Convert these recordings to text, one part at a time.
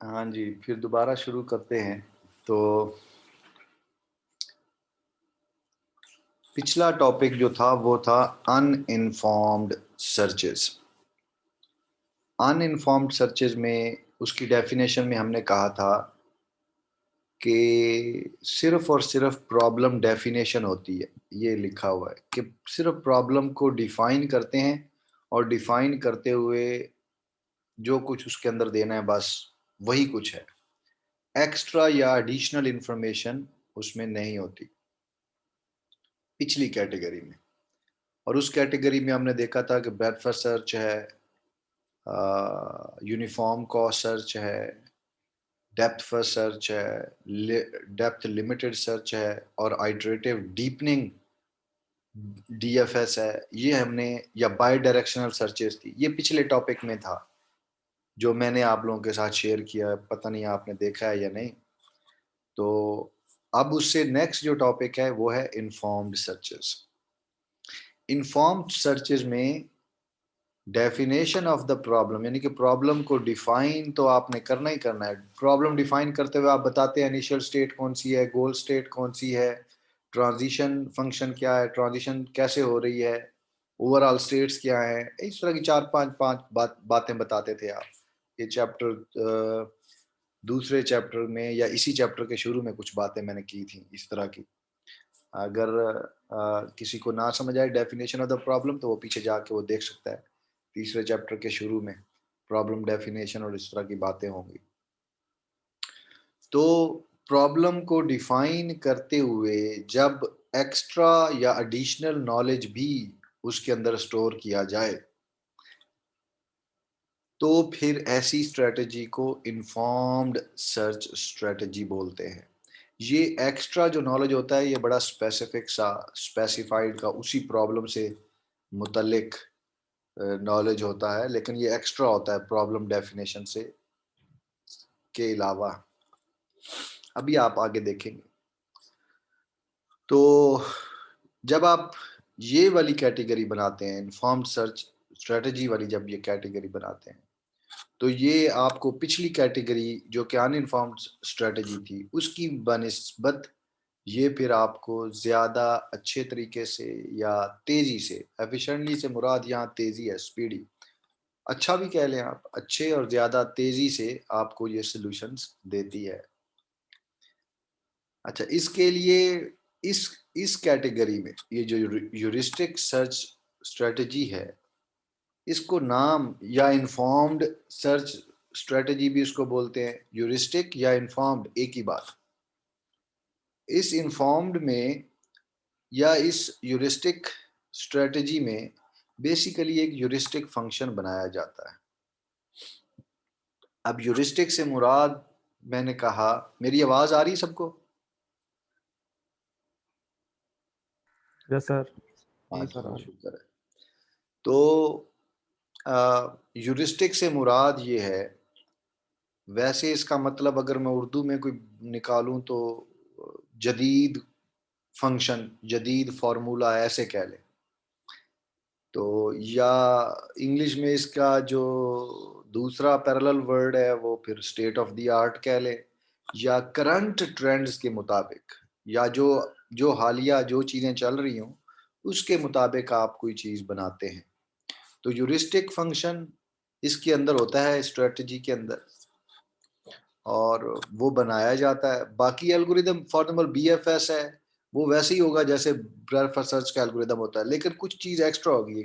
हाँ जी, फिर दोबारा शुरू करते हैं। तो पिछला टॉपिक जो था वो था अनइन्फॉर्म्ड सर्चेस। अनइन्फॉर्म्ड सर्चेस में उसकी डेफिनेशन में हमने कहा था कि सिर्फ और सिर्फ प्रॉब्लम डेफिनेशन होती है। ये लिखा हुआ है कि सिर्फ प्रॉब्लम को डिफाइन करते हैं और डिफाइन करते हुए जो कुछ उसके अंदर देना है बस वही कुछ है। एक्स्ट्रा या एडिशनल इंफॉर्मेशन उसमें नहीं होती पिछली कैटेगरी में। और उस कैटेगरी में हमने देखा था कि ब्रेथ फर्स्ट सर्च है, यूनिफॉर्म कॉस्ट सर्च है, डेप्थ फर्स्ट सर्च है, डेप्थ लिमिटेड सर्च है और आइटरेटिव डीपनिंग डीएफएस है। ये हमने या बाई डायरेक्शनल सर्चेस थी। ये पिछले टॉपिक में था जो मैंने आप लोगों के साथ शेयर किया। पता नहीं आपने देखा है या नहीं। तो अब उससे नेक्स्ट जो टॉपिक है वो है इन्फॉर्म्ड सर्चेस। इन्फॉर्म्ड सर्चेस में डेफिनेशन ऑफ द प्रॉब्लम यानी कि प्रॉब्लम को डिफाइन तो आपने करना ही करना है। प्रॉब्लम डिफाइन करते हुए आप बताते हैं इनिशियल स्टेट कौन सी है, गोल स्टेट कौन सी है, ट्रांजिशन फंक्शन क्या है, ट्रांजिशन कैसे हो रही है, ओवरऑल स्टेट्स क्या है। इस तरह की चार पांच पांच बातें बताते थे आप। ये चैप्टर दूसरे चैप्टर में या इसी चैप्टर के शुरू में कुछ बातें मैंने की थी इस तरह की। अगर किसी को ना समझ आए डेफिनेशन ऑफ द प्रॉब्लम तो वो पीछे जाके वो देख सकता है। तीसरे चैप्टर के शुरू में प्रॉब्लम डेफिनेशन और इस तरह की बातें होंगी। तो प्रॉब्लम को डिफाइन करते हुए जब एक्स्ट्रा या एडिशनल नॉलेज भी उसके अंदर स्टोर किया जाए तो फिर ऐसी स्ट्रेटजी को इन्फॉर्म्ड सर्च स्ट्रेटजी बोलते हैं। ये एक्स्ट्रा जो नॉलेज होता है ये बड़ा स्पेसिफिक सा स्पेसिफाइड का उसी प्रॉब्लम से मुतल्लिक नॉलेज होता है, लेकिन ये एक्स्ट्रा होता है प्रॉब्लम डेफिनेशन से के अलावा। अभी आप आगे देखेंगे। तो जब आप ये वाली कैटेगरी बनाते हैं, इन्फॉर्म्ड सर्च स्ट्रेटजी वाली जब ये कैटेगरी बनाते हैं तो ये आपको पिछली कैटेगरी जो कि अनइन्फॉर्म्ड स्ट्रेटजी थी उसकी बनिस्बत ये फिर आपको ज़्यादा अच्छे तरीके से या तेज़ी से, एफिशिएंटली से मुराद यहाँ तेज़ी है, स्पीडी, अच्छा भी कह लें आप, अच्छे और ज़्यादा तेज़ी से आपको ये सॉल्यूशंस देती है। अच्छा, इसके लिए इस कैटेगरी में ये जो ह्यूरिस्टिक सर्च स्ट्रेटजी है इसको नाम या इन्फॉर्म्ड सर्च स्ट्रेटजी भी इसको बोलते हैं। ह्यूरिस्टिक या इन्फॉर्म्ड एक ही बात। इस इन्फॉर्म्ड में या इस ह्यूरिस्टिक स्ट्रेटजी में बेसिकली एक ह्यूरिस्टिक फंक्शन बनाया जाता है। अब ह्यूरिस्टिक से मुराद मैंने कहा, मेरी आवाज आ रही है सबको? Yes sir. हाँ जी जी, सर आ रही। शुक्र है। तो ह्यूरिस्टिक से मुराद ये है, वैसे इसका मतलब अगर मैं उर्दू में कोई निकालूं तो जदीद फंक्शन, जदीद फार्मूला ऐसे कह लें। तो या इंग्लिश में इसका जो दूसरा पैरेलल वर्ड है वो फिर स्टेट ऑफ द आर्ट कह लें, या करंट ट्रेंड्स के मुताबिक, या जो जो हालिया जो चीज़ें चल रही हों उसके मुताबिक आप कोई चीज़ बनाते हैं। तो यूरिस्टिक फंक्शन इसके अंदर होता है, स्ट्रेटजी के अंदर, और वो बनाया जाता है। बाकी एल्गोरिदम फॉर एग्जांपल बीएफएस है वो वैसे ही होगा जैसे ब्रेथ फर्स्ट सर्च का एल्गोरिदम होता है, लेकिन कुछ चीज़ एक्स्ट्रा होगी।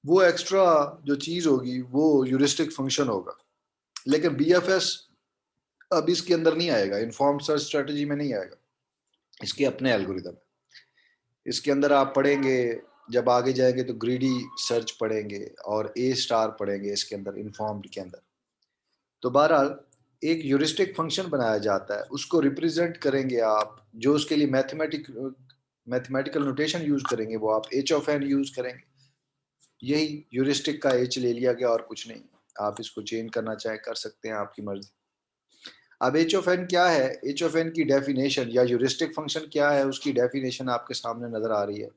वो एक्स्ट्रा जो चीज़ होगी वो ह्यूरिस्टिक फंक्शन होगा, लेकिन बीएफएस अब इसके अंदर नहीं आएगा, इन्फॉर्म्ड सर्च स्ट्रेटजी में नहीं आएगा। इसके अपने एल्गोरिदम है। इसके अंदर आप पढ़ेंगे, जब आगे जाएंगे तो ग्रीडी सर्च पढ़ेंगे और ए स्टार पढ़ेंगे इसके अंदर, इन्फॉर्म्ड के अंदर। तो बहरहाल एक ह्यूरिस्टिक फंक्शन बनाया जाता है, उसको रिप्रेजेंट करेंगे आप, जो उसके लिए मैथमेटिकल नोटेशन यूज करेंगे वो आप एच ऑफ एन यूज करेंगे। यही ह्यूरिस्टिक का एच ले लिया गया और कुछ नहीं। आप इसको चेंज करना चाहे कर सकते हैं, आपकी मर्जी। अब एच ऑफ एन क्या है, एच ऑफ एन की डेफिनेशन या ह्यूरिस्टिक फंक्शन क्या है उसकी डेफिनेशन आपके सामने नजर आ रही है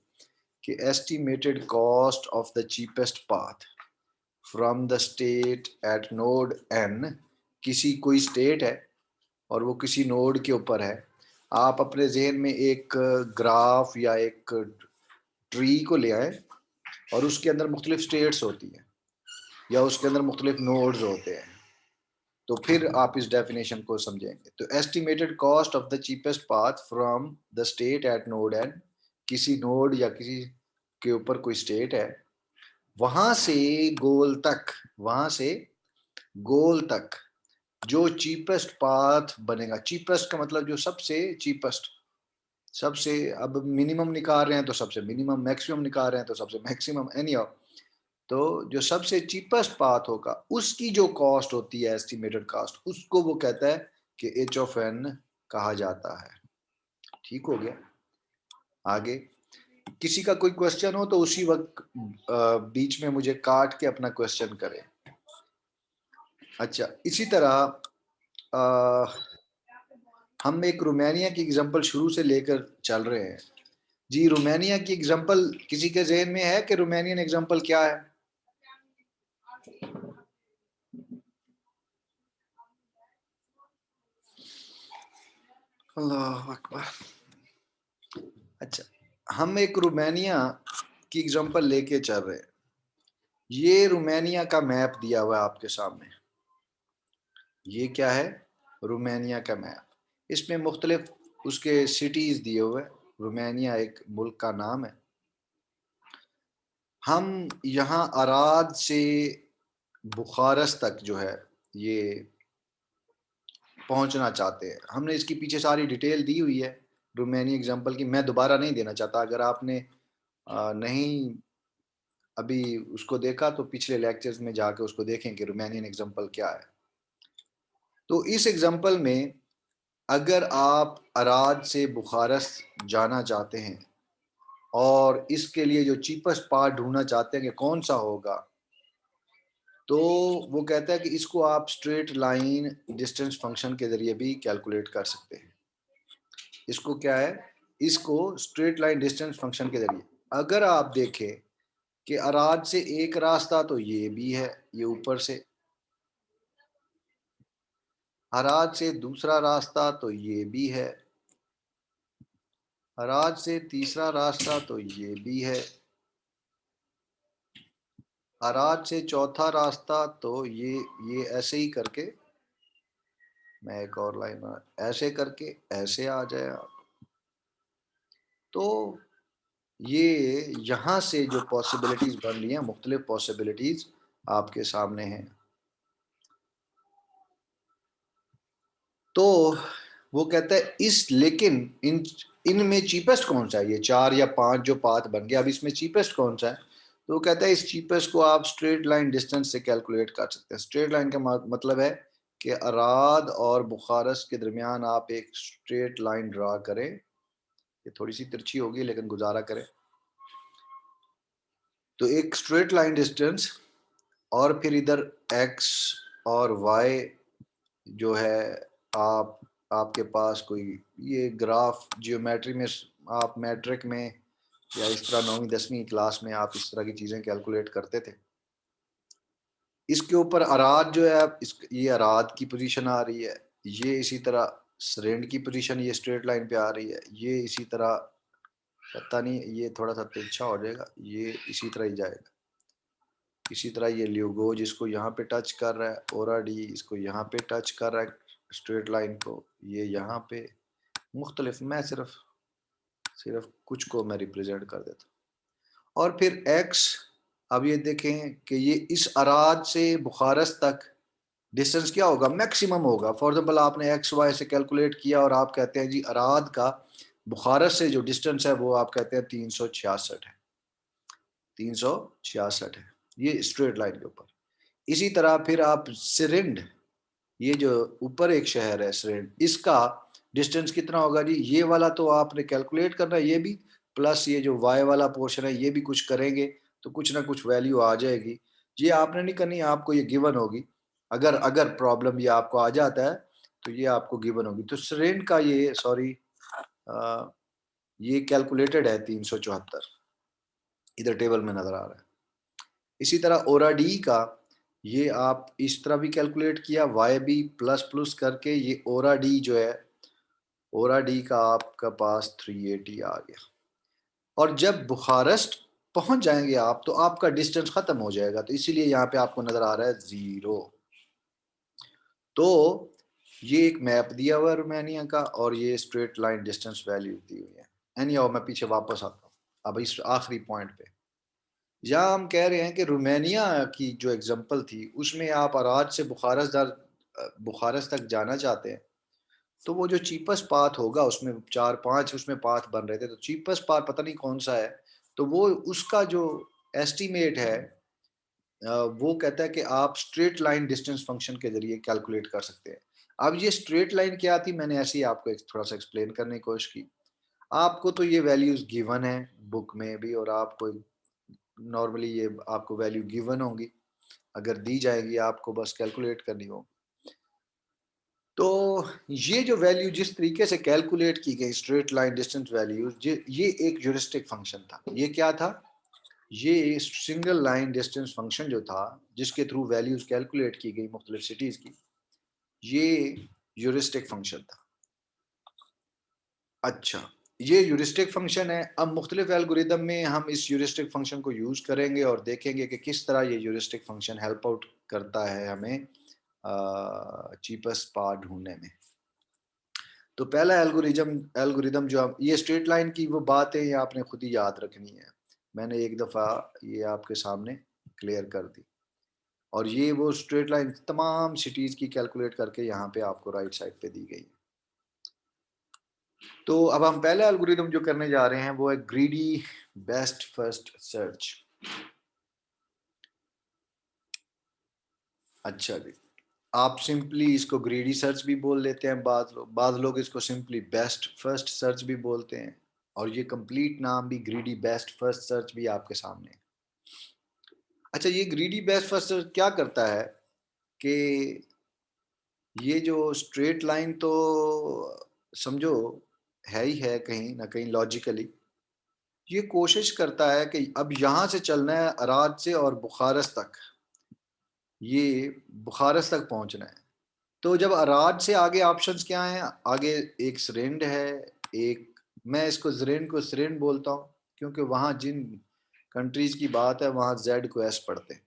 कि estimated cost of the cheapest path from the state at node n किसी कोई स्टेट है और वो किसी नोड के ऊपर है, आप अपने जहन में एक ग्राफ या एक ट्री को ले आए और उसके अंदर मुख्तलिफ स्टेट्स होती हैं या उसके अंदर मुख्तलिफ नोड्स होते हैं, तो फिर आप इस डेफिनेशन को समझेंगे। तो estimated cost of the cheapest path from the state at node n, किसी नोड या किसी के ऊपर कोई स्टेट है, वहां से गोल तक, वहां से गोल तक जो चीपेस्ट पाथ बनेगा, चीपेस्ट का मतलब जो सबसे चीपेस्ट, सबसे, अब मिनिमम निकाल रहे हैं तो सबसे मिनिमम, मैक्सिमम निकाल रहे हैं तो सबसे मैक्सिमम, एनी हाउ, तो जो सबसे चीपेस्ट पाथ होगा उसकी जो कॉस्ट होती है, एस्टिमेटेड कॉस्ट, उसको वो कहता है कि एच ऑफ एन कहा जाता है। ठीक हो गया। आगे किसी का कोई क्वेश्चन हो तो उसी वक्त बीच में मुझे काट के अपना क्वेश्चन करें। अच्छा, इसी तरह हम एक रोमानिया की एग्जांपल शुरू से लेकर चल रहे हैं जी। रोमानिया की एग्जांपल किसी के जहन में है कि रोमानियन एग्जांपल क्या है? अल्लाह अकबर। अच्छा, हम एक रोमानिया की एग्जांपल लेके चल रहे हैं। ये रोमानिया का मैप दिया हुआ है आपके सामने। ये क्या है? रोमानिया का मैप। इसमें मुख्तलिफ उसके सिटीज दिए हुए हैं। रोमानिया एक मुल्क का नाम है। हम यहाँ अराद से बुखारस तक जो है ये पहुंचना चाहते हैं। हमने इसकी पीछे सारी डिटेल दी हुई है रोमानिया एग्जांपल की, मैं दोबारा नहीं देना चाहता। अगर आपने नहीं अभी उसको देखा तो पिछले लेक्चर्स में जाके उसको देखें कि रोमानियन एग्जांपल क्या है। तो इस एग्जांपल में अगर आप अराद से बुखारस जाना चाहते हैं और इसके लिए जो चीपेस्ट पार्ट ढूंढना चाहते हैं कि कौन सा होगा, तो वो कहता है कि इसको आप स्ट्रेट लाइन डिस्टेंस फंक्शन के जरिए भी कैलकुलेट कर सकते हैं। इसको क्या है? इसको स्ट्रेट लाइन डिस्टेंस फंक्शन के जरिए। अगर आप देखें कि अराद से एक रास्ता तो ये भी है, ये ऊपर से, अराद से दूसरा रास्ता तो ये भी है, अराद से तीसरा रास्ता तो ये भी है, अराद से चौथा रास्ता तो ये ऐसे ही करके, मैं एक और लाइन बना, ऐसे करके ऐसे आ जाए आप। तो ये यहाँ से जो पॉसिबिलिटीज बन रही हैं, मुख्तलिफ पॉसिबिलिटीज आपके सामने हैं। तो वो कहता है इस, लेकिन इनमें चीपेस्ट कौन सा है? ये 4 या 5 जो पाथ बन गया, अब इसमें चीपेस्ट कौन सा है? तो वो कहता है इस चीपेस्ट को आप स्ट्रेट लाइन डिस्टेंस से कैलकुलेट कर सकते हैं। स्ट्रेट लाइन का मतलब है कि अराद और बुखारस के दरमियान आप एक स्ट्रेट लाइन ड्रा करें। ये थोड़ी सी तिरछी होगी लेकिन गुजारा करें। तो एक स्ट्रेट लाइन डिस्टेंस और फिर इधर एक्स और वाई जो है, आपके पास कोई ये ग्राफ जियोमेट्री में, आप मैट्रिक में या इस तरह 9वीं 10वीं क्लास में आप इस तरह की चीज़ें कैलकुलेट करते थे। इसके ऊपर अराद जो है, ये अराद की पोजीशन आ रही है, ये इसी तरह सरेंड की पोजीशन ये स्ट्रेट लाइन पे आ रही है, ये इसी तरह, पता नहीं ये थोड़ा सा तिरछा हो जाएगा, ये इसी तरह ही जाएगा। इसी तरह ये ल्यूगो जिसको यहाँ पे टच कर रहा है, ओरा डी इसको यहाँ पे टच कर रहा है स्ट्रेट लाइन को, ये यहाँ पे मुख्तलिफ, मैं सिर्फ कुछ को मैं रिप्रेजेंट कर देता हूँ। और फिर एक्स, अब ये देखें कि ये इस अराद से बुखारस तक डिस्टेंस क्या होगा? मैक्सिमम होगा। फॉर एग्जाम्पल आपने एक्स वाई से कैलकुलेट किया और आप कहते हैं जी अराद का बुखारस से जो डिस्टेंस है वो आप कहते हैं 366 है, 366 है, ये स्ट्रेट लाइन के ऊपर। इसी तरह फिर आप सिरिंड, ये जो ऊपर एक शहर है सिरिंड, इसका डिस्टेंस कितना होगा जी? ये वाला तो आपने कैलकुलेट करना है, ये भी प्लस ये जो वाई वाला पोर्शन है ये भी कुछ करेंगे तो कुछ ना कुछ वैल्यू आ जाएगी। ये आपने नहीं करनी, आपको ये गिवन होगी। अगर अगर प्रॉब्लम ये आपको आ जाता है तो ये आपको गिवन होगी। तो सिरिंड का ये, सॉरी, ये कैलकुलेटेड है 374, इधर टेबल में नजर आ रहा है। इसी तरह ओरा डी का ये आप इस तरह भी कैलकुलेट किया, वाई बी प्लस प्लस करके, ये ओरा डी जो है, ओरा डी का आपका पास 380 आ गया। और जब बुखारेस्ट पहुंच जाएंगे आप, तो आपका डिस्टेंस खत्म हो जाएगा, तो इसीलिए यहाँ पे आपको नजर आ रहा है 0। तो ये एक मैप दिया हुआ है रोमानिया का, और ये स्ट्रेट लाइन डिस्टेंस वैल्यू दी हुई है। एनी हाउ, मैं पीछे वापस आता हूँ अब इस आखिरी पॉइंट पे, जहाँ हम कह रहे हैं कि रोमानिया की जो एग्जांपल थी, उसमें आप अराज से बुखारस्त तक जाना चाहते हैं, तो वो जो चीपेस्ट पाथ होगा, उसमें 4-5 उसमें पाथ बन रहे थे, तो चीपेस्ट पाथ पता नहीं कौन सा है, तो वो उसका जो एस्टीमेट है, वो कहता है कि आप स्ट्रेट लाइन डिस्टेंस फंक्शन के जरिए कैलकुलेट कर सकते हैं। अब ये स्ट्रेट लाइन क्या थी, मैंने ऐसे ही आपको एक थोड़ा सा एक्सप्लेन करने की कोशिश की। आपको तो ये वैल्यूज गिवन है बुक में भी, और आपको नॉर्मली ये आपको वैल्यू गिवन होंगी, अगर दी जाएगी आपको बस कैलकुलेट करनी हो। तो ये जो वैल्यू जिस तरीके से कैलकुलेट की गई, स्ट्रेट लाइन डिस्टेंस वैल्यू, ये एक ह्यूरिस्टिक फंक्शन था। ये क्या था? ये सिंगल लाइन डिस्टेंस फंक्शन जो था, जिसके थ्रू वैल्यूज कैलकुलेट की गई मुख्तलिफ सिटीज की, ये ह्यूरिस्टिक फंक्शन था। अच्छा, ये ह्यूरिस्टिक फंक्शन है। अब मुख्तलिफ एल्गोरिदम में हम इस ह्यूरिस्टिक फंक्शन को यूज करेंगे और देखेंगे कि किस तरह ये ह्यूरिस्टिक फंक्शन हेल्प आउट करता है हमें चीपेस्ट पाथ ढूंढने में। तो पहला एल्गोरिदम जो हम, ये स्ट्रेट लाइन की वो बात है, ये आपने खुद ही याद रखनी है, मैंने एक दफ़ा ये आपके सामने क्लियर कर दी। और ये वो स्ट्रेट लाइन तमाम सिटीज़ की कैलकुलेट करके यहाँ पे आपको राइट साइड पे दी गई है। तो अब हम पहला एल्गोरिदम जो करने जा रहे हैं वो है ग्रीडी बेस्ट फर्स्ट सर्च। अच्छा जी, आप सिंपली इसको ग्रीडी सर्च भी बोल लेते हैं, बाद लोग इसको सिंपली बेस्ट फर्स्ट सर्च भी बोलते हैं, और ये कंप्लीट नाम भी ग्रीडी बेस्ट फर्स्ट सर्च भी आपके सामने है। अच्छा, ये ग्रीडी बेस्ट फर्स्ट सर्च क्या करता है कि ये जो स्ट्रेट लाइन तो समझो है ही है कहीं ना कहीं लॉजिकली, ये कोशिश करता है कि अब यहाँ से चलना है अराद से और बुखारस तक, ये बुखारस तक पहुँचना है। तो जब अराज से आगे ऑप्शंस क्या हैं, आगे एक सरेंड है, एक, मैं इसको जरेंड को सरेंड बोलता हूँ क्योंकि वहाँ जिन कंट्रीज की बात है वहाँ जेड को एस पढ़ते हैं।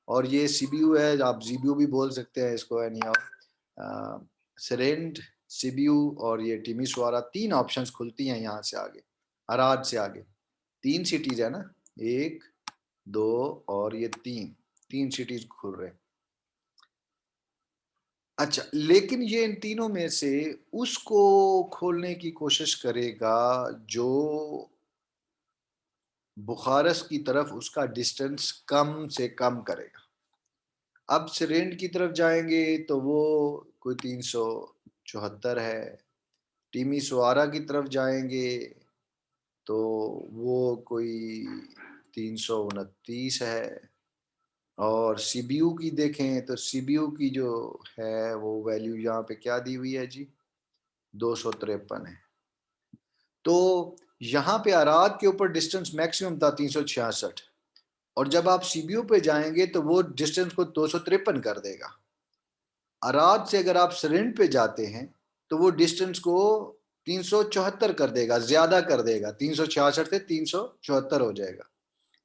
और ये सीबीयू है, आप जीबीयू भी बोल सकते हैं इसको, एनी हाउ सरेंड, सीबीयू और ये टिमिसवारा, 3 ऑप्शंस खुलती हैं यहाँ से आगे, अराज से आगे 3 सिटीज है ना, 1 2 और ये 3 सिटीज खुल रहे हैं। अच्छा, लेकिन ये इन तीनों में से उसको खोलने की कोशिश करेगा जो बुखारस की तरफ उसका डिस्टेंस कम से कम करेगा। अब सिरेंड की तरफ जाएंगे तो वो कोई 374 है, टीमी सुआरा की तरफ जाएंगे तो वो कोई 329 है, और सीबीयू की देखें तो सीबीयू की जो है वो वैल्यू यहाँ पे क्या दी हुई है जी, 253 है। तो यहाँ पे अराद के ऊपर डिस्टेंस मैक्सिमम था 366, और जब आप सीबीयू पे जाएंगे तो वो डिस्टेंस को 253 कर देगा। अराद से अगर आप सरेंड पे जाते हैं तो वो डिस्टेंस को 374 कर देगा, ज्यादा कर देगा, 366 से 374 हो जाएगा,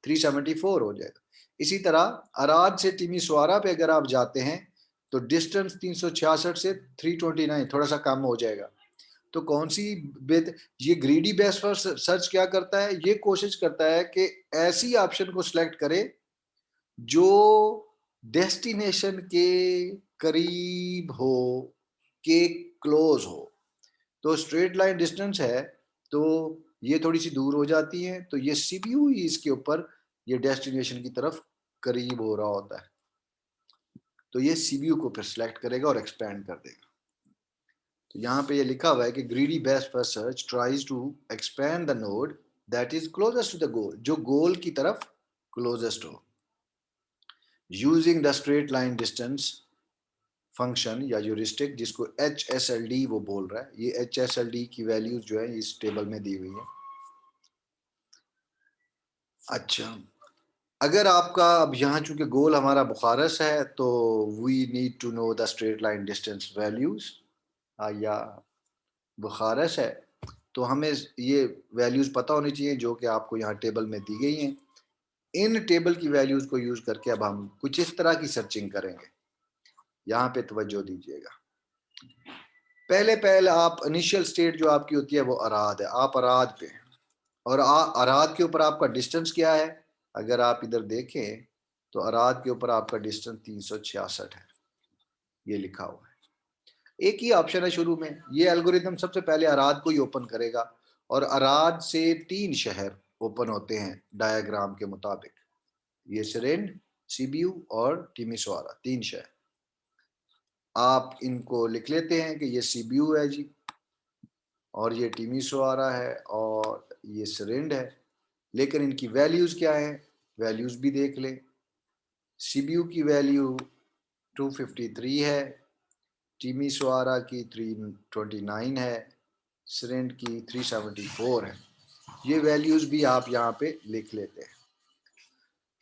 374 हो जाएगा। इसी तरह अराद से टिमिसवारा पे अगर आप जाते हैं तो डिस्टेंस 366 से 329 थोड़ा सा कम हो जाएगा। तो कौन सी बेहतर, ये ग्रीडी बेस्ट फर्स्ट सर्च क्या करता है, ये कोशिश करता है कि ऐसी ऑप्शन को सिलेक्ट करे जो डेस्टिनेशन के करीब हो, के क्लोज हो। तो स्ट्रेट लाइन डिस्टेंस है तो ये थोड़ी सी दूर हो जाती है, तो ये सीपीयू ही इसके ऊपर ये डेस्टिनेशन की तरफ करीब हो रहा होता है, तो ये सीपीयू को फिर सिलेक्ट करेगा और एक्सपैंड कर देगा। तो यहाँ पे ये लिखा हुआ है कि greedy best first search tries to expand the node that is closest to the goal, जो गोल की तरफ क्लोजेस्ट हो, using the straight line distance function या यूरिस्टिक, जिसको HSLD वो बोल रहा है। ये HSLD की वैल्यूज जो है इस टेबल में दी हुई है। अच्छा, अगर आपका अब यहाँ चूंकि गोल हमारा बुखारस है तो we need to know the straight line distance values, या बुखारस है तो हमें ये वैल्यूज पता होनी चाहिए जो कि आपको यहाँ टेबल में दी गई हैं। इन टेबल की वैल्यूज को यूज करके अब हम कुछ इस तरह की सर्चिंग करेंगे। यहाँ पे तवज्जो दीजिएगा। पहले आप इनिशियल स्टेट जो आपकी होती है वो अराद है, आप अराद पे हैं और अराद के ऊपर आपका डिस्टेंस क्या है? अगर आप इधर देखें तो अराद के ऊपर आपका डिस्टेंस 366 है, ये लिखा हुआ है। एक ही ऑप्शन है शुरू में, ये एल्गोरिथम सबसे पहले अराद को ही ओपन करेगा और अराद से 3 शहर ओपन होते हैं डायग्राम के मुताबिक, ये सिरेंड, सीबीयू और टिमिसोआरा, 3 शहर। आप इनको लिख लेते हैं कि ये सीबीयू है जी, और ये टिमिसोआरा है और ये सिरेंड है। लेकिन इनकी वैल्यूज क्या है? वैल्यूज भी देख लें। सीबीयू की वैल्यू 253 है, टिमिसोआरा की 329 है, सिरेंड की 374 है। ये वैल्यूज भी आप यहाँ पे लिख लेते हैं।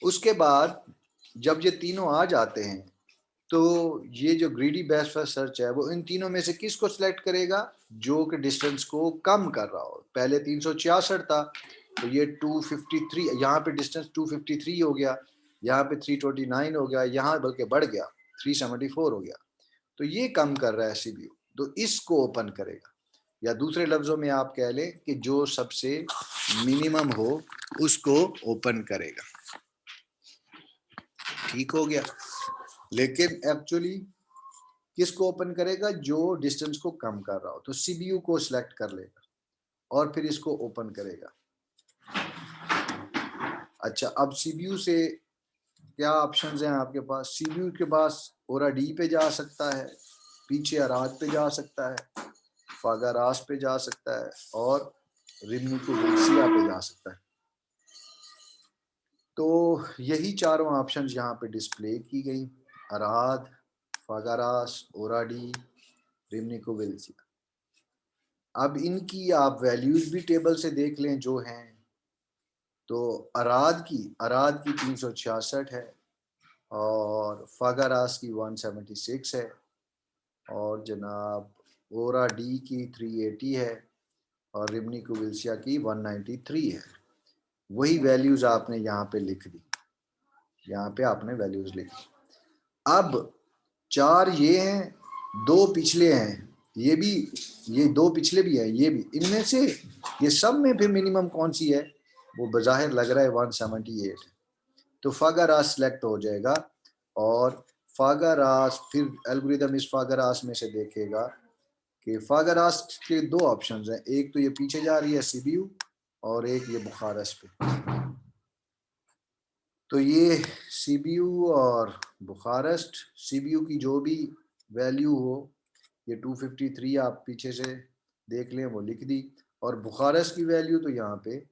उसके बाद जब ये तीनों आ जाते हैं तो ये जो ग्रीडी बेस्ट फर्स्ट सर्च है वो इन तीनों में से किसको सिलेक्ट करेगा? जो कि डिस्टेंस को कम कर रहा हो। पहले 366 था तो ये 253, यहाँ पे डिस्टेंस 253 हो गया, यहाँ पे 329 हो गया, यहाँ बल्कि बढ़ गया 374 हो गया। तो ये कम कर रहा है सीबीयू, तो इसको ओपन करेगा। या दूसरे लफ्जों में आप कह लें कि जो सबसे मिनिमम हो उसको ओपन करेगा। ठीक हो गया। लेकिन एक्चुअली किसको ओपन करेगा? जो डिस्टेंस को कम कर रहा हो। तो सीबीयू को सिलेक्ट कर लेगा और फिर इसको ओपन करेगा। अच्छा, अब सीबीयू से क्या ऑप्शंस हैं आपके पास? सीबीयू के पास ओरा डी पे जा सकता है, पीछे अराद पे जा सकता है, फागारास पे जा सकता है और रिमनी को विल्सिया पे जा सकता है। तो यही चारों ऑप्शंस यहाँ पे डिस्प्ले की गई, अराद, फागारास, ओराडी, रिमनी को विल्सिया। अब इनकी आप वैल्यूज भी टेबल से देख लें जो हैं। तो अराद की 366 है और फागारास की 176 है और जनाब ओरा डी की 380 है और रिमनी कुविल्सिया की 193 है। वही वैल्यूज आपने यहाँ पे लिख दी, यहाँ पे आपने वैल्यूज लिखी। अब 4 ये हैं, 2 पिछले हैं, ये भी, ये 2 पिछले भी हैं, ये भी। इनमें से ये सब में फिर मिनिमम कौन सी है? वो बज़ाहिर लग रहा है 178 है। तो फागारास सिलेक्ट हो जाएगा और फागारास, फिर एल्गोरिदम इस फागारास में से देखेगा कि फागारास के 2 ऑप्शंस हैं, एक तो ये पीछे जा रही है सीबीयू और एक ये बुखारस पे। तो ये सीबीयू और बुखारस्ट, सीबीयू की जो भी वैल्यू हो, ये 253 आप पीछे से देख लें वो लिख दी, और बुखारस की वैल्यू तो यहाँ पे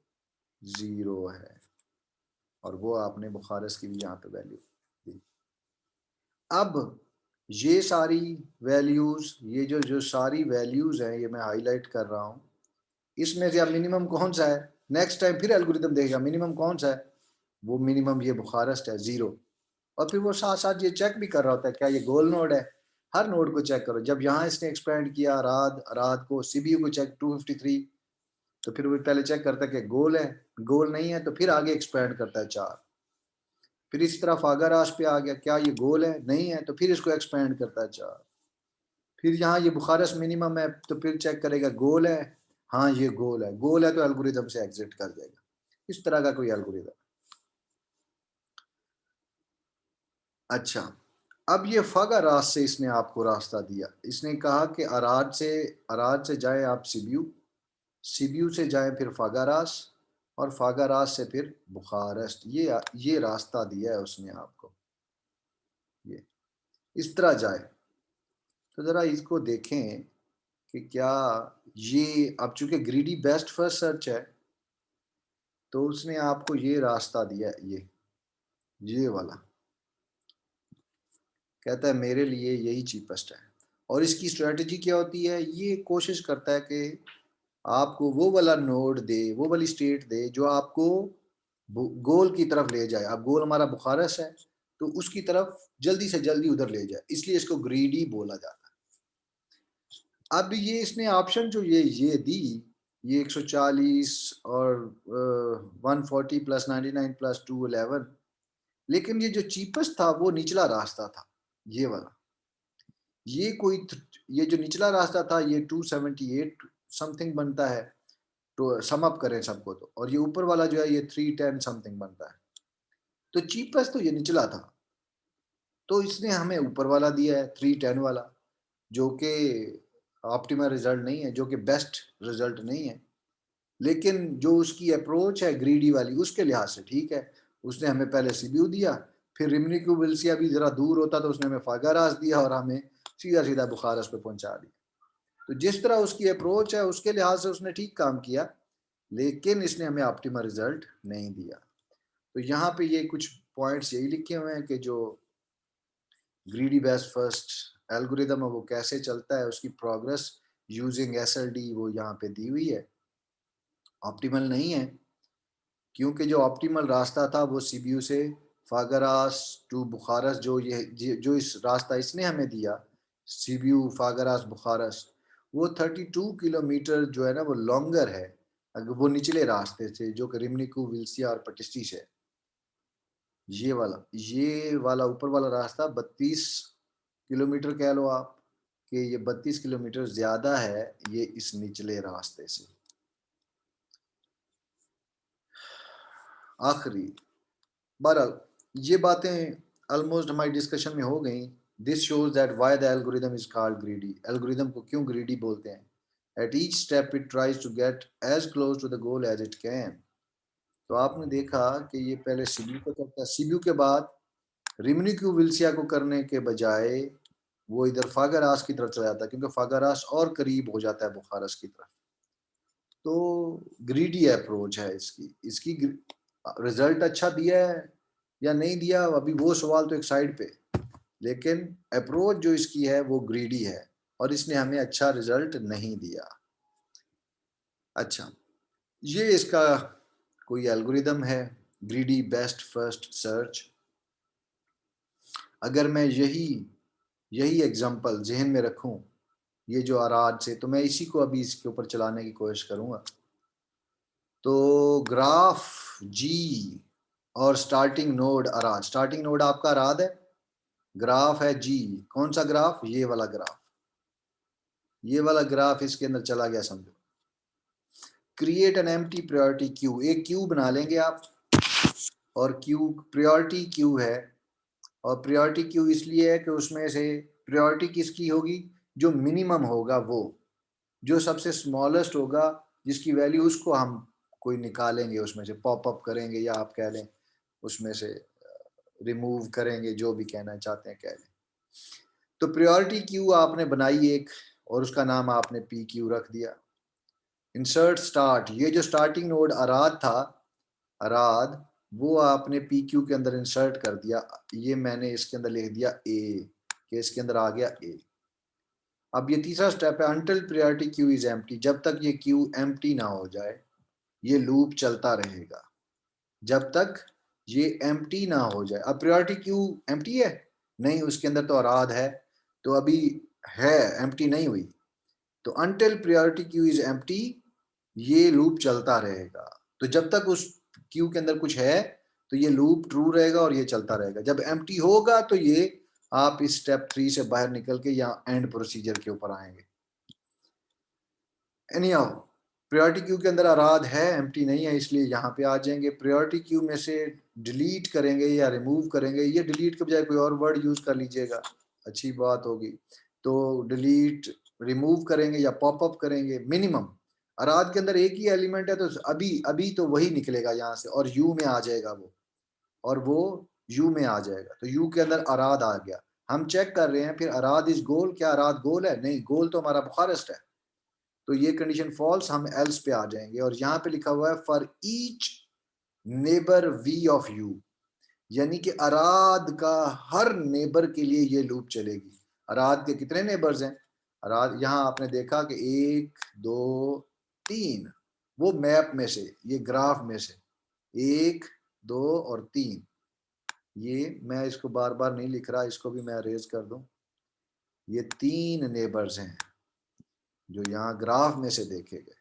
0 है और वो आपने बुखारस की भी यहाँ पे वैल्यू दी। अब ये सारी वैल्यूज, ये जो सारी वैल्यूज हैं, ये मैं हाईलाइट कर रहा हूँ। इसमें से अब मिनिमम कौन सा है? नेक्स्ट टाइम फिर एल्गोरिदम देखेगा मिनिमम कौन सा है। वो मिनिमम ये बुखारस्ट है 0। और फिर वो साथ साथ ये चेक भी कर रहा होता है क्या ये गोल नोड है। हर नोड को चेक करो। जब यहाँ इसने एक्सपेंड किया रात को सीबीयू को चेक 253, तो फिर वो पहले चेक करता है कि गोल है, गोल नहीं है तो फिर आगे एक्सपेंड करता है 4। फिर इस तरह फागारास पे आ गया, क्या ये गोल है? नहीं है तो फिर इसको एक्सपेंड करता है 4। फिर यहाँ ये बुखारस मिनिमम है तो फिर चेक करेगा गोल है, हाँ ये गोल है, गोल है तो एल्गोरिदम से एग्जिट कर जाएगा। इस तरह का कोई एल्गोरिदम। अच्छा, अब ये फागारास से इसने आपको रास्ता दिया। इसने कहा कि अराद से जाएं आप सीबीयू, सीबीयू से जाएं फिर फागारास और फागारास से फिर बुखारस्ट। ये रास्ता दिया है उसने आपको, ये इस तरह जाए। तो जरा इसको देखें कि क्या ये, अब चूंकि ग्रीडी बेस्ट फर्स्ट सर्च है तो उसने आपको ये रास्ता दिया, ये वाला कहता है मेरे लिए यही चीपेस्ट है। और इसकी स्ट्रेटजी क्या होती है? ये कोशिश करता है कि आपको वो वाला नोड दे, वो वाली स्टेट दे जो आपको गोल की तरफ ले जाए। अब गोल हमारा बुखारस है तो उसकी तरफ जल्दी से जल्दी उधर ले जाए, इसलिए इसको ग्रीडी बोला जाता है। अब ये इसने ऑप्शन जो ये दी, ये 140 और 140 प्लस 99 प्लस 211, लेकिन ये जो चीपेस्ट था वो निचला रास्ता था, ये वाला। ये कोई ये जो निचला रास्ता था ये 278 समथिंग बनता है, तो सम अप करें सबको तो, और ये ऊपर वाला जो है ये 310 समथिंग बनता है। तो चीपेस्ट तो ये निचला था, तो इसने हमें ऊपर वाला दिया है 310 वाला, जो कि ऑप्टिमल रिजल्ट नहीं है, जो कि बेस्ट रिजल्ट नहीं है। लेकिन जो उसकी अप्रोच है ग्रीडी वाली, उसके लिहाज से ठीक है। उसने हमें पहले सीबीयू दिया, फिर रिमनी क्यूबिल्सिया भी जरा दूर होता तो उसने हमें फागारास दिया और हमें सीधा सीधा बुखारस पे पहुंचा दिया। तो जिस तरह उसकी अप्रोच है उसके लिहाज से उसने ठीक काम किया, लेकिन इसने हमें ऑप्टिमल रिजल्ट नहीं दिया। तो यहाँ पे ये कुछ पॉइंट्स यही लिखे हुए हैं कि जो ग्रीडी बेस्ट फर्स्ट एल्गोरिदम है वो कैसे चलता है, उसकी प्रोग्रेस यूजिंग एसएलडी वो यहाँ पे दी हुई है। ऑप्टिमल नहीं है, क्योंकि जो ऑप्टिमल रास्ता था वो सीबीयू से फागरास टू बुखारस, जो इस रास्ता इसने हमें दिया, सीबीयू फागरास बुखारस, वो 32 किलोमीटर जो है ना वो लॉन्गर है अगर वो निचले रास्ते से, जो कि रिमनिकू विल्सिया और पटिस्टी से। ये वाला ऊपर वाला रास्ता 32 किलोमीटर कह लो आप, कि ये 32 किलोमीटर ज्यादा है ये इस निचले रास्ते से। आखिरी बहरहाल ये बातें ऑलमोस्ट हमारी डिस्कशन में हो गई। This shows that why the algorithm is called greedy. Algorithm को क्यों ग्रीडी बोलते हैं? At each step it tries to get as close to the goal as it can. तो आपने देखा कि ये पहले सीबीयू को करता है, सीबीयू के बाद रिमनी क्यूबिल्सिया को करने के बजाय वो इधर फागरास की तरफ चला जाता है, क्योंकि फागरास और करीब हो जाता है बुखारस की तरफ। तो ग्रीडी अप्रोच है इसकी। इसकी रिजल्ट अच्छा दिया है या नहीं दिया, अभी वो सवाल तो एक साइड पे, लेकिन अप्रोच जो इसकी है वो ग्रीडी है और इसने हमें अच्छा रिजल्ट नहीं दिया। अच्छा, ये इसका कोई एल्गोरिदम है, ग्रीडी बेस्ट फर्स्ट सर्च। अगर मैं यही एग्जांपल जहन में रखूं, ये जो आराज से, तो मैं इसी को अभी इसके ऊपर चलाने की कोशिश करूंगा। तो ग्राफ जी और starting node Arad, starting node आपका अराद है, ग्राफ है जी। कौन सा ग्राफ? ये वाला ग्राफ। ये वाला ग्राफ इसके अंदर चला गया समझो। Create an empty priority queue, एक क्यू बना लेंगे आप, और क्यू प्रायोरिटी क्यू है, और प्रायोरिटी क्यू इसलिए है कि उसमें से प्रायोरिटी किसकी होगी? जो मिनिमम होगा, वो जो सबसे स्मॉलेस्ट होगा, जिसकी वैल्यू उसको हम कोई निकालेंगे, उसमें से पॉप अप करेंगे, या आप कह लें उसमें से रिमूव करेंगे, जो भी कहना चाहते हैं कह लें। तो प्रायोरिटी क्यू आपने बनाई एक, और उसका नाम आपने पी क्यू रख दिया। इंसर्ट स्टार्ट, ये जो स्टार्टिंग नोड अराद था, अराद, वो आपने पी क्यू के अंदर इंसर्ट कर दिया। ये मैंने इसके अंदर लिख दिया ए, कि इसके अंदर आ गया ए। अब ये तीसरा स्टेप है, until priority queue is empty, जब तक ये क्यू एम्प्टी ना हो जाए ये लूप चलता रहेगा, जब तक ये एम्प्टी ना हो जाए। अब प्रायोरिटी क्यू एम्प्टी है? नहीं, उसके अंदर तो अराद है, तो अभी है, एम्प्टी नहीं हुई। तो until priority queue is empty, ये लूप चलता रहेगा। तो जब तक उस क्यू के अंदर कुछ है तो ये लूप ट्रू रहेगा और ये चलता रहेगा। जब एम्प्टी होगा तो ये आप इस स्टेप 3 से बाहर निकल के यहाँ एंड प्रोसीजर के ऊपर आएंगे। एनीहाउ, प्रायोरिटी क्यू के अंदर अराद है, एम्प्टी नहीं है, इसलिए यहाँ पे आ जाएंगे। प्रायोरिटी क्यू में से डिलीट करेंगे या रिमूव करेंगे, ये डिलीट के बजाय कोई और वर्ड यूज कर लीजिएगा, अच्छी बात होगी। तो डिलीट, रिमूव करेंगे या पॉपअप करेंगे। मिनिमम अराद के अंदर एक ही एलिमेंट है, तो अभी अभी तो वही निकलेगा यहाँ से, और यू में आ जाएगा वो, और वो यू में आ जाएगा। तो यू के अंदर अराद आ गया। हम चेक कर रहे हैं फिर अराद इज गोल, क्या अराद गोल है? नहीं, गोल तो हमारा बुखारेस्ट है। तो ये कंडीशन फॉल्स, हम एल्स पे आ जाएंगे, और यहाँ पे लिखा हुआ है for each neighbour v of u, यानी कि अराद का हर नेबर के लिए ये लूप चलेगी। अराद के कितने नेबर्स हैं? अराद यहाँ आपने देखा कि 1 2 3, वो मैप में से, ये ग्राफ में से 1 2 और 3, ये मैं इसको बार बार नहीं लिख रहा, इसको भी मैं अरेज कर दूं। ये 3 नेबर्स हैं जो यहाँ ग्राफ में से देखे गए।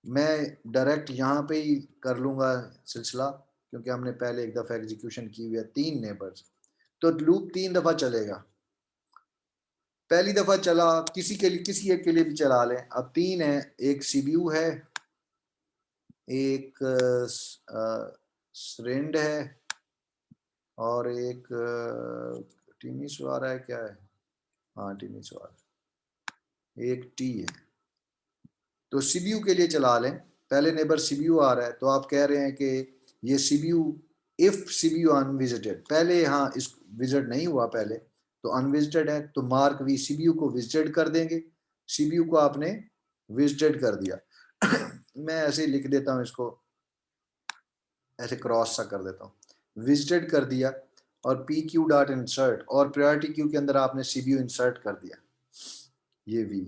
मैं डायरेक्ट यहाँ पे ही कर लूंगा सिलसिला, क्योंकि हमने पहले एक दफ़ा एग्जीक्यूशन की हुई है। 3 नेबर्स, तो लूप 3 दफ़ा चलेगा। पहली दफ़ा चला, किसी के लिए, किसी एक के लिए भी चला लें। अब 3 है, एक सीबीयू है, एक सरेंड है, और एक टीमीस्वार है, क्या है, हाँ टीमीस्वार, एक टी है। तो सीबीयू के लिए चला लें। पहले नेबर सीबीयू आ रहा है, तो आप कह रहे हैं कि ये सीबीयू, इफ सीबीयू अनविजिटेड, पहले यहाँ इस विजिट नहीं हुआ पहले, तो अनविजिटेड है, तो मार्क वी सीबीयू को विजिटेड कर देंगे। सीबीयू को आपने विजिटेड कर दिया। मैं ऐसे ही लिख देता हूँ इसको, ऐसे क्रॉस सा कर देता हूँ, विजिटेड कर दिया, और पी क्यू डॉट इंसर्ट, और प्रायोरिटी क्यू के अंदर आपने सीबीयू इंसर्ट कर दिया, ये वी।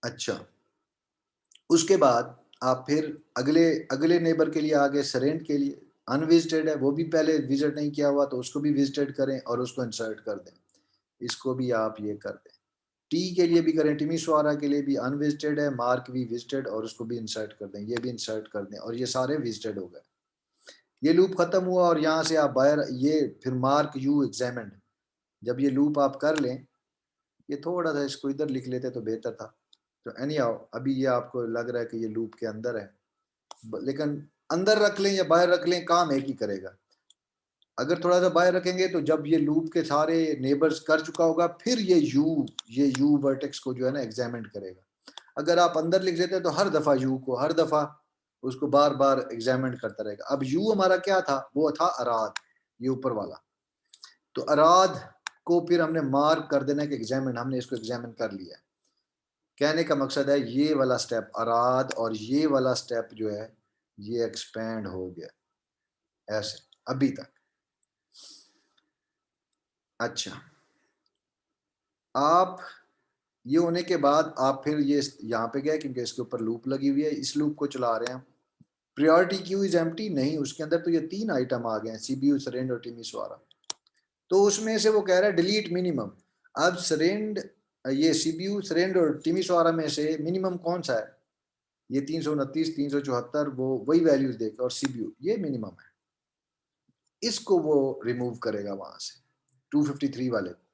अच्छा, उसके बाद आप फिर अगले अगले नेबर के लिए आगे, सरेंट के लिए अनविजिटेड है, वो भी पहले विजिट नहीं किया हुआ, तो उसको भी विजिटेड करें और उसको इंसर्ट कर दें। इसको भी आप ये कर दें। टी के लिए भी करें, टिमिसवारा के लिए भी अनविजिटेड है, मार्क भी विजिटेड, और उसको भी इंसर्ट कर दें, ये भी इंसर्ट कर दें, और ये सारे विजिटेड हो गए। ये लूप खत्म हुआ, और यहाँ से आप बाहर, ये फिर मार्क यू एग्जामिन्ड, जब ये लूप आप कर लें, ये थोड़ा सा इसको इधर लिख लेते तो बेहतर था। तो एनी हाउ, अभी ये आपको लग रहा है कि ये लूप के अंदर है, लेकिन अंदर रख लें या बाहर रख लें, काम एक ही करेगा। अगर थोड़ा सा बाहर रखेंगे, तो जब ये लूप के सारे नेबर्स कर चुका होगा, फिर ये यू वर्टेक्स को जो है ना एग्जामिन करेगा। अगर आप अंदर लिख देते तो हर दफा यू को, हर दफा उसको बार बार एग्जामिन करता रहेगा। अब यू हमारा क्या था, वो था अराद, ये ऊपर वाला। तो अराद को फिर हमने मार्क कर देना कि एग्जामिन, हमने इसको एग्जामिन कर लिया है। कहने का मकसद है ये वाला स्टेप अराद, और ये वाला स्टेप जो है ये एक्सपेंड हो गया ऐसे अभी तक। अच्छा, आप ये होने के बाद आप फिर ये यहाँ पे गए, क्योंकि इसके ऊपर लूप लगी हुई है, इस लूप को चला रहे हैं। प्रायोरिटी क्यू इज एम्प्टी, नहीं, उसके अंदर तो ये 3 आइटम आ गए हैं, सीबीयू, सरेंड और टिमिसवारा। तो उसमें से वो कह रहा है डिलीट मिनिमम। अब सरेंड, ये सीबीयू, सरेंड और टिमिसवारा में से मिनिमम कौन सा है, ये 329, 374, वो वही वैल्यूज देगा, और सीबीयू ये मिनिमम है, इसको वो रिमूव करेगा वहां से 253 वाले को,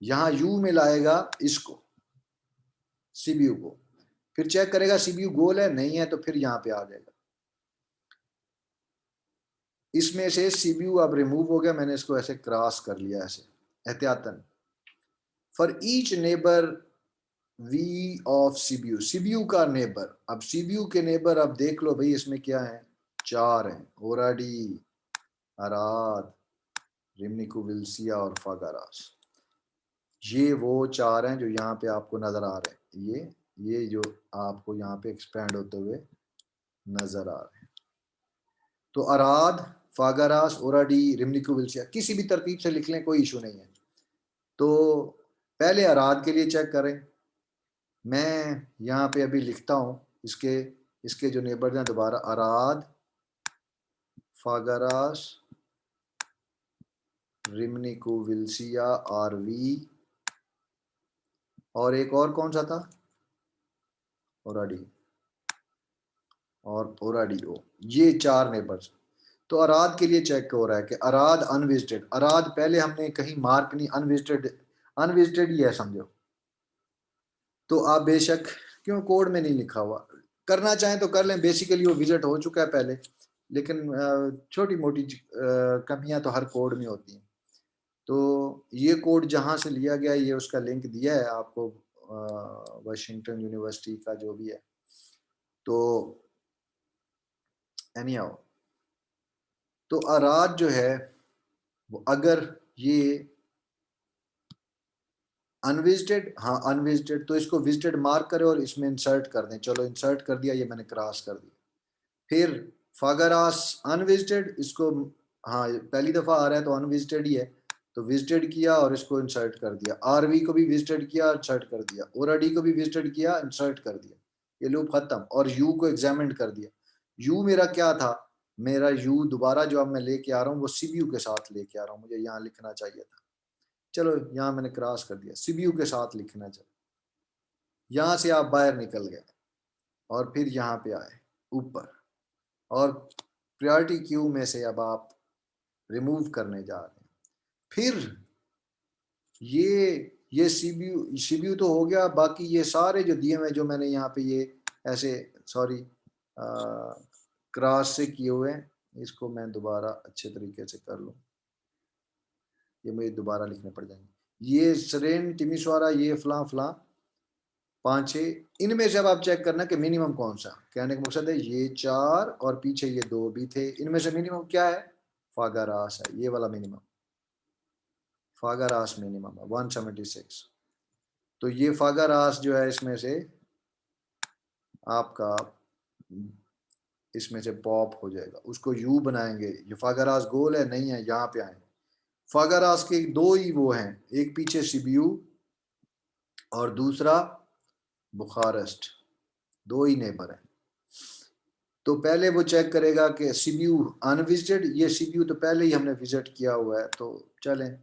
यहाँ यू में लाएगा इसको, सीबीयू को, फिर चेक करेगा सीबीयू गोल है, नहीं है तो फिर यहाँ पे आ जाएगा। इसमें से सीबीयू अब रिमूव हो गया, मैंने इसको ऐसे क्रॉस कर लिया ऐसे एहतियातन। For each neighbour v of Sibiu, Sibiu का नेबर, अब सीबीयू के नेबर अब देख लो भाई, इसमें क्या है, 4 हैं, ओराडी, अराद, रिमनिकू, विल्सिया और फागारास। ये वो 4 हैं जो यहाँ पे आपको नजर आ रहे हैं, ये जो आपको यहाँ पे एक्सपेंड होते हुए नजर आ रहे हैं। तो अराद, फागारास, ओराडी, रिमनिकू, विल्सिया, किसी भी तरतीब से लिख लें, कोई इशू नहीं है। तो पहले अराद के लिए चेक करें, मैं यहाँ पे अभी लिखता हूँ इसके इसके जो नेबर्स हैं, दोबारा अराद, फागारास, रिमनिकू, विल्सिया, आरवी, और एक और कौन सा था, ओराडी और ओराडीओ, ये 4 नेबर्स। तो अराद के लिए चेक हो रहा है कि अराद अनविजिटेड, अराद पहले हमने कहीं मार्क नहीं, अनविजिटेड, अनविजिटेड ही है समझो। तो आप बेशक, क्यों कोड में नहीं लिखा हुआ, करना चाहें तो कर लें, बेसिकली वो विजिट हो चुका है पहले, लेकिन छोटी मोटी कमियां तो हर कोड में होती हैं। तो ये कोड जहाँ से लिया गया, ये उसका लिंक दिया है आपको, वाशिंगटन यूनिवर्सिटी का जो भी है। तो एनी हाउ, तो अराद जो है वो, अगर ये अनविजिटेड, हाँ अनविजिटेड, तो इसको विजिटेड मार्क करें और इसमें इंसर्ट कर दें। चलो इंसर्ट कर दिया, ये मैंने क्रॉस कर दिया। फिर फागरास अनविजिटेड, इसको, हाँ पहली दफा आ रहा है तो अनविजिटेड ही है, तो विजिटेड किया और इसको इंसर्ट कर दिया। आरवी को भी विजिटेड किया, इंसर्ट कर दिया। ओराडी को भी विजिटेड किया, इंसर्ट कर दिया। ये लूप खत्म, और यू को एग्जामिन कर दिया। यू मेरा क्या था, मेरा यू दोबारा जो अब मैं लेके आ रहा हूँ वो सीबीयू के साथ लेके आ रहा हूँ, मुझे यहाँ लिखना चाहिए था, चलो यहाँ मैंने क्रॉस कर दिया, सीबीयू के साथ लिखना चाहिए। यहाँ से आप बाहर निकल गए और फिर यहाँ पे आए ऊपर, और प्रायोरिटी क्यू में से अब आप रिमूव करने जा रहे हैं। फिर ये सीबीयू तो हो गया, बाकी ये सारे जो दिए हुए जो मैंने यहाँ पे ये ऐसे सॉरी क्रॉस से किए हुए हैं, इसको मैं दोबारा अच्छे तरीके से कर लूँ, ये मुझे दोबारा लिखने पड़ जाएंगे। ये सरेन टिमिसवारा ये फलां फलां 5-6, इनमें से अब आप चेक करना कि मिनिमम कौन सा। कहने का मकसद है ये 4 और पीछे ये 2 भी थे, इनमें से मिनिमम क्या है, फागारास है, ये वाला मिनिमम फागारास मिनिमम है 176। तो ये फागारास जो है इसमें से आपका इसमें से पॉप हो जाएगा, उसको यू बनाएंगे। ये फागारास गोल है नहीं है, यहाँ पे आए फागारास के दो ही वो हैं, एक पीछे सीबीयू और दूसरा बुखारेस्ट, दो ही नेबर हैं। तो पहले वो चेक करेगा कि सीबीयू अनविजिटेड, ये सीबीयू तो पहले ही हमने विजिट किया हुआ है, तो चलें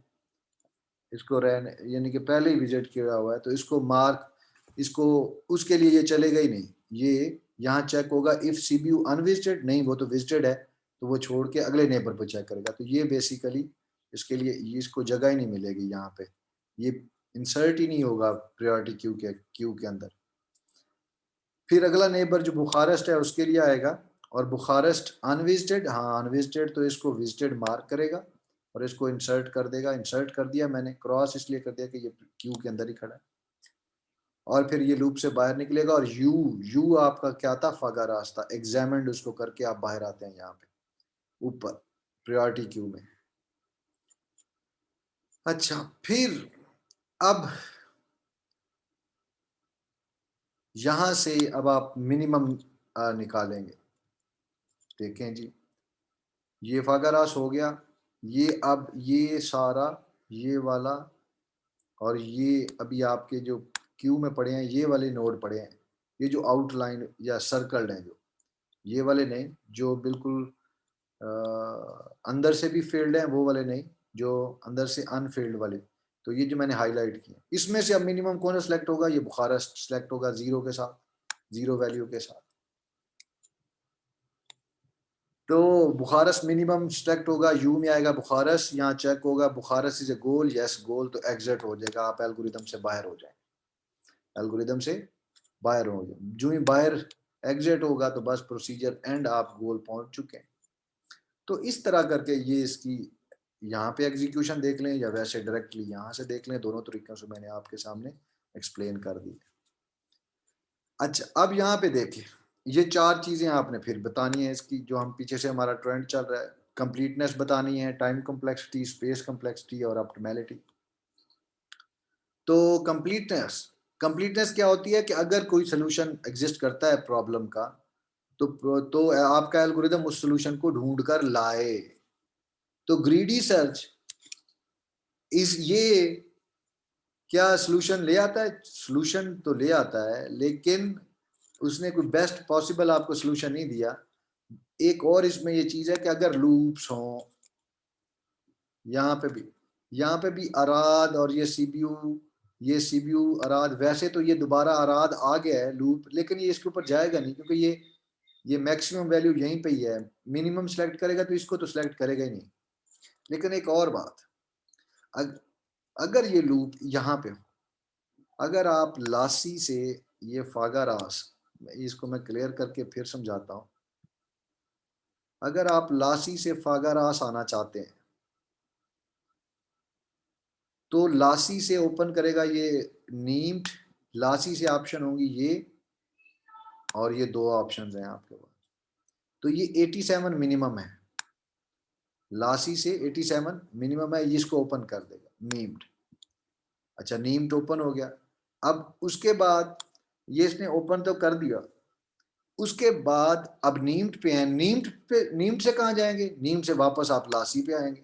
इसको रहने, यानी कि पहले ही विजिट किया हुआ है तो इसको मार्क, इसको उसके लिए ये चलेगा ही नहीं, ये यहाँ चेक होगा इफ सीबीयू अनविजिटेड, नहीं वो तो विजिटेड है, तो वो छोड़ के अगले नेबर पर चेक करेगा। तो ये बेसिकली इसके लिए इसको जगह ही नहीं मिलेगी यहाँ पे, ये इंसर्ट ही नहीं होगा प्रायोरिटी क्यू के अंदर। फिर अगला नेबर जो बुखारेस्ट है उसके लिए आएगा, और बुखारेस्ट अनविजिटेड, हाँ अनविजिटेड, तो इसको विजिटेड मार्क करेगा और इसको इंसर्ट कर देगा। इंसर्ट कर दिया मैंने, क्रॉस इसलिए कर दिया कि ये क्यू के अंदर ही खड़ा है, और फिर ये लूप से बाहर निकलेगा। और यू आपका क्या था, फगा रास्ता, एग्जामिन्ड उसको करके आप बाहर आते हैं यहाँ पे ऊपर प्रायोरिटी क्यू में। अच्छा, फिर अब यहां से अब आप मिनिमम निकालेंगे। देखें जी, ये फागारास हो गया, ये अब ये सारा ये वाला और ये अभी आपके जो क्यू में पड़े हैं ये वाले नोड पड़े हैं, ये जो आउटलाइन या सर्कल्ड हैं, जो ये वाले नहीं, जो बिल्कुल अंदर से भी फील्ड है वो वाले नहीं, जो अंदर से अनफील्ड वाले। तो ये जो मैंने हाईलाइट किए, इसमें से अब मिनिमम कौन सा सिलेक्ट होगा, ये बुखारेस्ट सिलेक्ट होगा जीरो के साथ, जीरो वैल्यू के साथ। तो बुखारस मिनिमम सिलेक्ट होगा, यू में आएगा बुखारस, यहाँ चेक होगा बुखारस इज ए गोल, यस गोल, तो एग्जिट हो जाएगा, आप एल्गोरिदम से बाहर हो जाए, एल्गोरिदम से बाहर हो जाए। जो ही बाहर एग्जिट होगा तो बस प्रोसीजर एंड, आप गोल पहुंच चुके हैं। तो इस तरह करके ये इसकी यहाँ पे एग्जीक्यूशन देख लें या वैसे डायरेक्टली यहाँ से देख लें, दोनों तरीकों से मैंने आपके सामने एक्सप्लेन कर दी। अच्छा, अब यहाँ पे देखिए, ये 4 चीजें आपने फिर बतानी है इसकी, जो हम पीछे से हमारा ट्रेंड चल रहा है। कंप्लीटनेस बतानी है, टाइम कॉम्प्लेक्सिटी, स्पेस कॉम्प्लेक्सिटी और ऑप्टिमैलिटी। तो कंप्लीटनेस क्या होती है कि अगर कोई सोल्यूशन एग्जिस्ट करता है प्रॉब्लम का, तो आपका एल्गोरिदम उस सोल्यूशन को ढूंढ कर लाए। तो ग्रीडी सर्च इस ये क्या सोल्यूशन ले आता है, सोल्यूशन तो ले आता है, लेकिन उसने कोई बेस्ट पॉसिबल आपको सोल्यूशन नहीं दिया। एक और इसमें ये चीज है कि अगर लूप्स हों, यहाँ पे भी अराद और ये सीबीयू अराद, वैसे तो ये दोबारा अराद आ गया है लूप, लेकिन ये इसके ऊपर जाएगा नहीं, क्योंकि ये मैक्सिमम वैल्यू यहीं पे ही है। मिनिमम सेलेक्ट करेगा तो इसको तो सिलेक्ट करेगा ही नहीं। लेकिन एक और बात, अगर ये लूप यहाँ पे हो, अगर आप लासी से ये फागारास, इसको मैं क्लियर करके फिर समझाता हूँ। अगर आप लासी से फागारास आना चाहते हैं तो लासी से ओपन करेगा ये नीम्ड, लासी से ऑप्शन होंगी ये, और ये दो ऑप्शन हैं आपके पास। तो ये 87 मिनिमम है, लासी से 87 मिनिमम है, इसको ओपन कर देगा नीम्ड। अच्छा, नीम्ड ओपन हो गया। अब उसके बाद ये इसने ओपन तो कर दिया, उसके बाद अब नीम्ड पे हैं, नीम्ड से कहाँ जाएंगे, नीम्ड से वापस आप लासी पे आएंगे,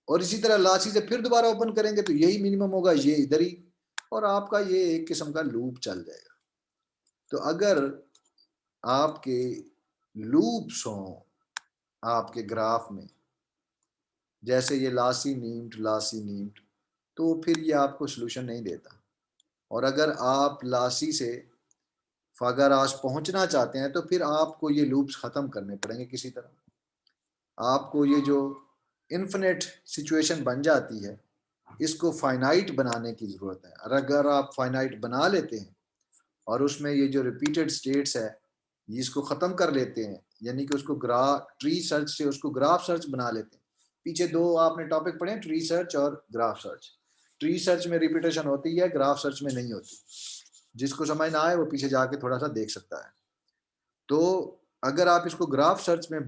और इसी तरह लासी से फिर दोबारा ओपन करेंगे तो यही मिनिमम होगा, ये इधर ही, और आपका ये एक किस्म का लूप चल जाएगा। तो अगर आपके लूप्स हों आपके ग्राफ में, जैसे ये लासी नीम्ड, तो फिर ये आपको सोल्यूशन नहीं देता। और अगर आप लासी से फागारास पहुंचना चाहते हैं तो फिर आपको ये लूप्स ख़त्म करने पड़ेंगे किसी तरह। आपको ये जो इन्फिनिट सिचुएशन बन जाती है, इसको फाइनाइट बनाने की ज़रूरत है। और अगर आप फाइनाइट बना लेते हैं और उसमें ये जो रिपीटेड स्टेट्स है, इसको ख़त्म कर लेते हैं, यानी कि उसको ट्री सर्च से उसको ग्राफ सर्च बना लेते हैं। पीछे दो आपने टॉपिक पढ़े हैं, ट्री सर्च और ग्राफ सर्च। ट्री सर्च में रिपीटेशन होती है, ग्राफ सर्च में नहीं होती। जिसको समझ ना आए वो पीछे जाके थोड़ा सा देख सकता है। तो अगर आप इसको ग्राफ सर्च में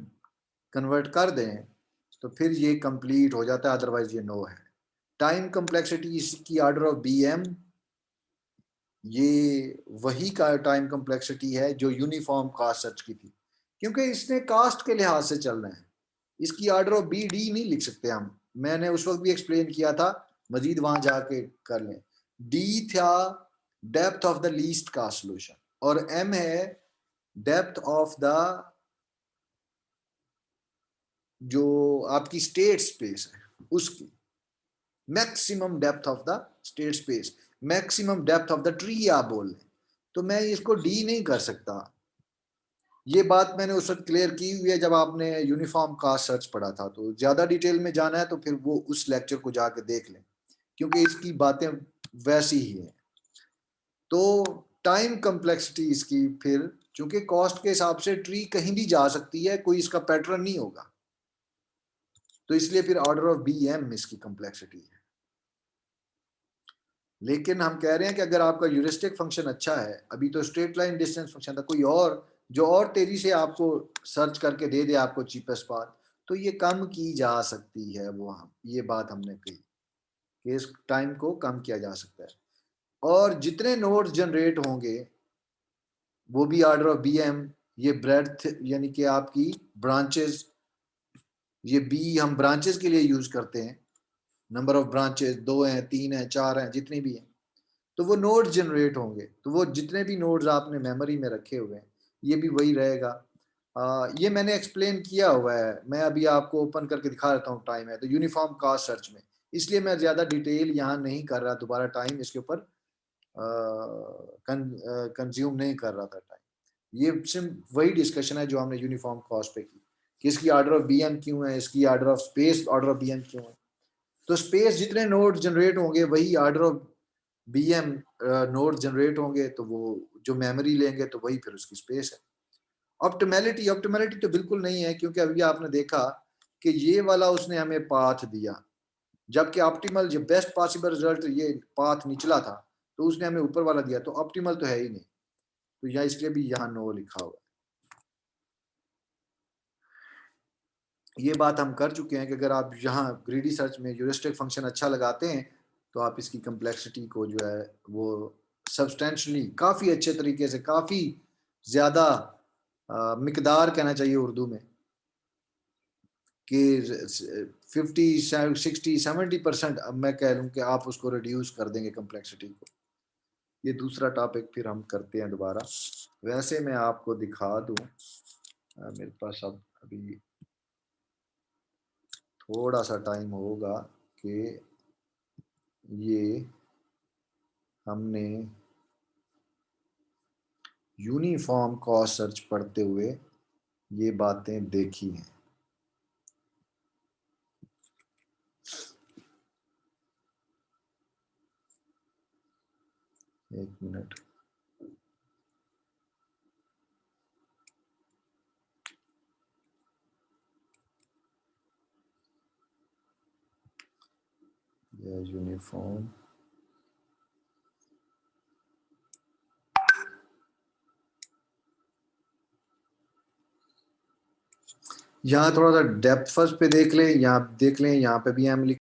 कन्वर्ट कर दें तो फिर ये कंप्लीट हो जाता है, अदरवाइज ये नो है। टाइम कम्प्लेक्सिटी इसकी ऑर्डर ऑफ BM, ये वही का टाइम कम्प्लेक्सिटी है जो यूनिफॉर्म कास्ट सर्च की थी, क्योंकि इसने कास्ट के लिहाज से चलना है। इसकी ऑर्डर ऑफ BD नहीं लिख सकते हम। मैंने उस वक्त भी एक्सप्लेन किया था, मजीद वहां जाके कर लें। D था depth of the least cost solution, और M है डेप्थ ऑफ द जो आपकी स्टेट स्पेस है उसकी, maximum depth of the state space, maximum depth of the tree आप बोल लें। तो मैं इसको D नहीं कर सकता। ये बात मैंने उस वक्त क्लियर की हुई है जब आपने यूनिफॉर्म कास्ट सर्च पढ़ा था। तो ज्यादा डिटेल में जाना है तो फिर वो उस लेक्चर को जाके देख लें, क्योंकि इसकी बातें वैसी ही हैं। तो टाइम कम्प्लेक्सिटी इसकी फिर, चूंकि कॉस्ट के हिसाब से ट्री कहीं भी जा सकती है, कोई इसका पैटर्न नहीं होगा, तो इसलिए फिर ऑर्डर ऑफ BM इसकी कम्प्लेक्सिटी है। लेकिन हम कह रहे हैं कि अगर आपका यूरिस्टिक फंक्शन अच्छा है, अभी तो स्ट्रेट लाइन डिस्टेंस फंक्शन था, कोई और जो और तेजी से आपको सर्च करके दे दे आपको चीपेस्ट पाथ, तो ये कम की जा सकती है। वो हम ये बात हमने कही कि इस टाइम को कम किया जा सकता है। और जितने नोड्स जनरेट होंगे वो भी ऑर्डर ऑफ BM, ये ब्रेड्थ यानी कि आपकी ब्रांचेस, ये B हम ब्रांचेस के लिए यूज करते हैं। नंबर ऑफ ब्रांचेस 2 हैं, 3 हैं, 4 हैं, जितनी भी हैं, तो वो नोड्स जनरेट होंगे। तो वो जितने भी नोड्स आपने मेमोरी में रखे हुए हैं, ये भी वही रहेगा। ये मैंने एक्सप्लेन किया हुआ है, मैं अभी आपको ओपन करके दिखा देता हूँ। टाइम है तो यूनिफॉर्म कास्ट सर्च में, इसलिए मैं ज़्यादा डिटेल यहाँ नहीं कर रहा, दोबारा टाइम इसके ऊपर कंज्यूम नहीं कर रहा था टाइम। ये सिर्फ वही डिस्कशन है जो हमने यूनिफॉर्म कास्ट पे की कि इसकी ऑर्डर ऑफ BM क्यों है, इसकी order of space order of BM क्यों है। तो स्पेस जितने नोड जनरेट होंगे वही order of BM node generate होंगे, तो वो जो मेमोरी लेंगे तो वही फिर उसकी स्पेस है। ऑप्टिमैलिटी तो बिल्कुल नहीं है, क्योंकि अभी आपने देखा कि ये वाला उसने हमें पाथ दिया, जबकि ऑप्टिमल जो बेस्ट पॉसिबल रिजल्ट ये पाथ निचला था, तो उसने हमें ऊपर वाला दिया, तो ऑप्टिमल तो है ही नहीं। तो यहाँ इसलिए भी यहाँ नो लिखा हुआ है। ये बात हम कर चुके हैं कि अगर आप यहाँ ग्रीडी सर्च में ह्यूरिस्टिक फंक्शन अच्छा लगाते हैं तो आप इसकी कम्प्लेक्सिटी को जो है वो सब्सटेंशली काफ़ी अच्छे तरीके से, काफ़ी ज़्यादा मिकदार कहना चाहिए उर्दू में, कि 50, 60, 70% अब मैं कह लूँ कि आप उसको रिड्यूस कर देंगे कम्प्लेक्सिटी को। ये दूसरा टॉपिक फिर हम करते हैं दोबारा। वैसे मैं आपको दिखा दूँ, मेरे पास अब अभी थोड़ा सा टाइम होगा कि ये हमने यूनिफॉर्म कॉस्ट सर्च पढ़ते हुए ये बातें देखी हैं। एक मिनट, ये यूनिफॉर्म यहाँ थोड़ा सा डेप्थ फर्स्ट पे देख लें, यहाँ देख लें, यहाँ पे भी हम